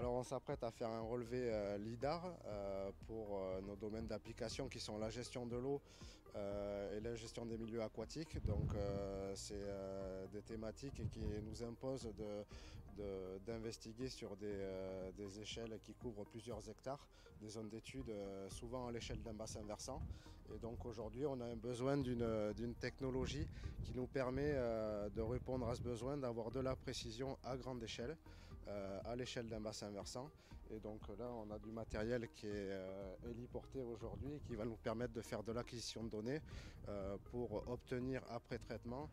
Alors on s'apprête à faire un relevé LIDAR pour nos domaines d'application qui sont la gestion de l'eau et la gestion des milieux aquatiques. Donc c'est des thématiques qui nous imposent d'investiguer sur des échelles qui couvrent plusieurs hectares, des zones d'études souvent à l'échelle d'un bassin versant. Et donc aujourd'hui on a un besoin d'une technologie qui nous permet de répondre à ce besoin, d'avoir de la précision à grande échelle, à l'échelle d'un bassin versant. Et donc là on a du matériel qui est héliporté aujourd'hui et qui va nous permettre de faire de l'acquisition de données pour obtenir après traitement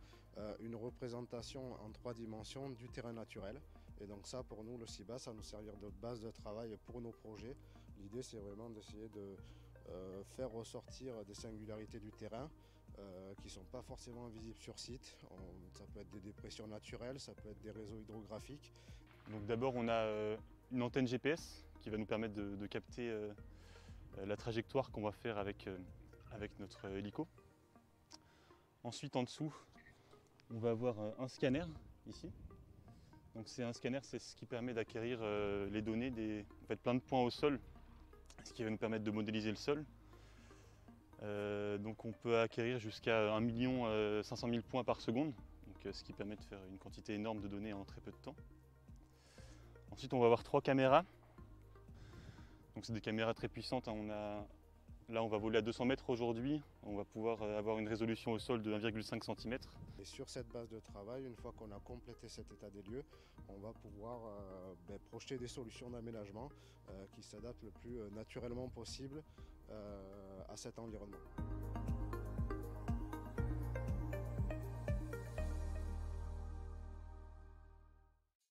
une représentation en 3 dimensions du terrain naturel. Et donc ça pour nous le CIBA ça va nous servir de base de travail pour nos projets. L'idée c'est vraiment d'essayer de faire ressortir des singularités du terrain qui ne sont pas forcément visibles sur site. Ça peut être des dépressions naturelles, ça peut être des réseaux hydrographiques. Donc d'abord on a une antenne GPS qui va nous permettre de capter la trajectoire qu'on va faire avec notre hélico. Ensuite en dessous on va avoir un scanner ici. Donc c'est un scanner, c'est ce qui permet d'acquérir les données plein de points au sol, ce qui va nous permettre de modéliser le sol. Donc on peut acquérir jusqu'à 1 500 000 points par seconde, donc, ce qui permet de faire une quantité énorme de données en très peu de temps. Ensuite on va avoir 3 caméras. Donc c'est des caméras très puissantes, hein. Là on va voler à 200 mètres aujourd'hui, on va pouvoir avoir une résolution au sol de 1,5 cm. Et sur cette base de travail, une fois qu'on a complété cet état des lieux, on va pouvoir projeter des solutions d'aménagement qui s'adaptent le plus naturellement possible à cet environnement.